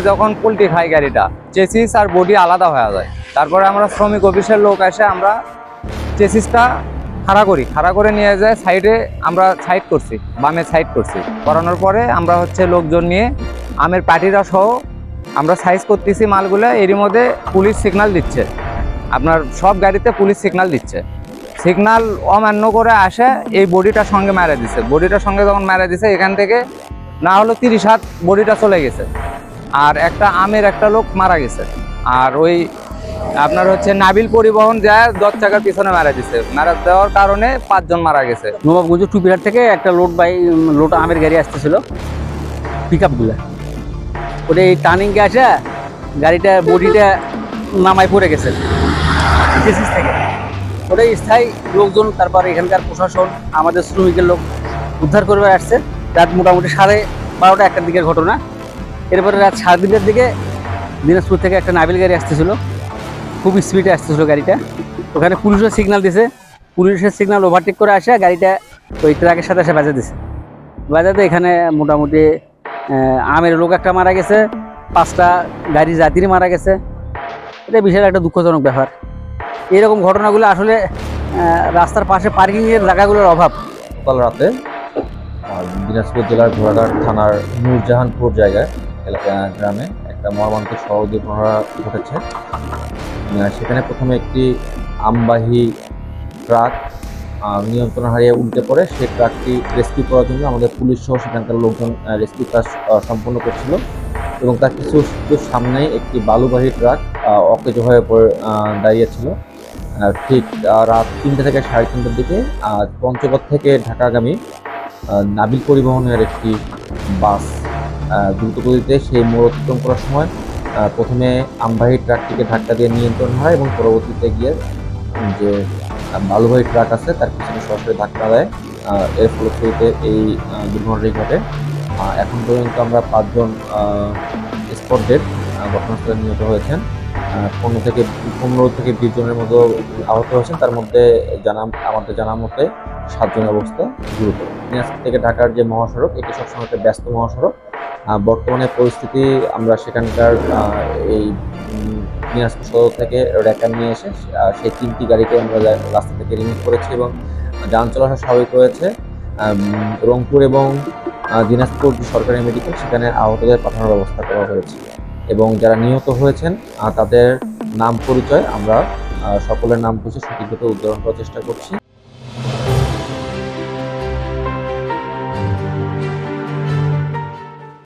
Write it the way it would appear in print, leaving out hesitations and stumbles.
যখন পোল্ট্রি খাই গাড়িটা চেসিস আর বডি আলাদা হয়ে যায়, তারপরে আমরা শ্রমিক অফিসের লোক এসে আমরা চেসিসটা খাড়া করে নিয়ে যায় সাইডে, আমরা সাইড করছি, বামে সাইড করছি, করানোর পরে আমরা লোকজন নিয়ে আমের পাটিরা সহ আমরা সাইজ করতেছি মালগুলো। এরই মধ্যে পুলিশ সিগন্যাল দিচ্ছে, আপনার সব গাড়িতে পুলিশ সিগন্যাল দিচ্ছে, সিগন্যাল অমান্য করে আসে এই বডিটার সঙ্গে মারা দিছে। বডিটার সঙ্গে যখন মারা দিছে এখান থেকে না হলো 30 হাত বডিটা চলে গেছে, আর একটা আমের একটা লোক মারা গেছে। আর ওই আপনার নাবিল পরিবহন যায় 10 চাকার পিছনে মারা দিছে, মারা দেওয়ার কারণে 5 জন মারা গেছে। নবাবগঞ্জ টুপিরহাট থেকে একটা লোড আমের গাড়ি আসতেছিল, পিক আপগুলো, ওটা এই টার্নিংয়ে আসে গাড়িটা বডিটা নামায় পড়ে গেছে চেসিস থেকে। ওটাই স্থায়ী লোকজন, তারপর এখানকার প্রশাসন, আমাদের শ্রমিকের লোক উদ্ধার করবে আসছে। রাত মোটামুটি 12:30 1টার দিকের ঘটনা। এরপরে রাত 3:30টার দিকে দিনাজপুর থেকে একটা নাবিল গাড়ি আসতেছিল, খুব স্পিডে আসতেছিল গাড়িটা। ওখানে পুলিশের সিগন্যাল দিছে, পুলিশের সিগন্যাল ওভারটেক করে আসে গাড়িটা ওই ট্রাকের সাথে এসে বাজা দিছে। বাজাতে এখানে মোটামুটি আমের লোক একটা মারা গেছে, 5টা গাড়ি যাত্রী মারা গেছে। এটা বিশাল একটা দুঃখজনক ব্যাপার। এরকম ঘটনাগুলো আসলে রাস্তার পাশে পার্কিংয়ের জায়গাগুলোর অভাব। গতকাল রাতে দিনাজপুর জেলার ঘোড়াঘাট থানার নূরজাহানপুর জায়গায় গ্রামে একটা মর্মান্তিক সড়ক দুর্ঘটনা ঘটেছে। সেখানে প্রথমে একটি আমবাহী ট্রাক নিয়ন্ত্রণ হারিয়ে উল্টে পড়ে। সেই ট্রাকটি রেস্কিউ করার জন্য আমাদের পুলিশ সহ সেখানকার লোকজন রেস্কিউ কাজ সম্পন্ন করছিল, এবং তার কিছু সামনেই একটি বালুবাহী ট্রাক অকেজো হয়ে দাঁড়িয়েছিল। ঠিক রাত 3টে থেকে 3:30টার দিকে পঞ্চগড় থেকে ঢাকাগামী নাবিল পরিবহনের একটি বাস দ্রুতগতিতে সেই মোড় অতিক্রম করার সময় প্রথমে আমবাহী ট্রাকটিকে ধাক্কা দিয়ে নিয়ন্ত্রণ হয়, এবং পরবর্তীতে গিয়ে যে বালুবাহী ট্রাক আছে তার পিছনে সরাসরি ধাক্কা দেয়। এর ফলশ্রুতিতে এই দুর্ঘটনাটি ঘটে। এখন পর্যন্ত আমরা 5 জন স্পট ডেড ঘটনাস্থলে নিহত হয়েছেন। 15 থেকে 20 জনের মতো আহত হয়েছেন। তার মধ্যে আমাদের জানা মতে 7 জনের অবস্থা গুরুতর। দিনাজপুর থেকে ঢাকার যে মহাসড়ক, এটি সবসময় একটা ব্যস্ত মহাসড়ক। বর্তমানে পরিস্থিতি আমরা সেখানকার এই দিনাজপুর সদর থেকে র্যাকার নিয়ে এসে সেই 3টি গাড়িকে আমরা রাস্তা থেকে রিমুভ করেছি, এবং যান চলাচল স্বাভাবিক রয়েছে। রংপুর এবং দিনাজপুর সরকারি মেডিকেল, সেখানে আহতদের পাঠানোর ব্যবস্থা করা হয়েছে, এবং যারা নিহত হয়েছেন তাদের নাম পরিচয় আমরা সকলের নাম বুঝে সঠিকভাবে উদ্ধারণ করার চেষ্টা করছি।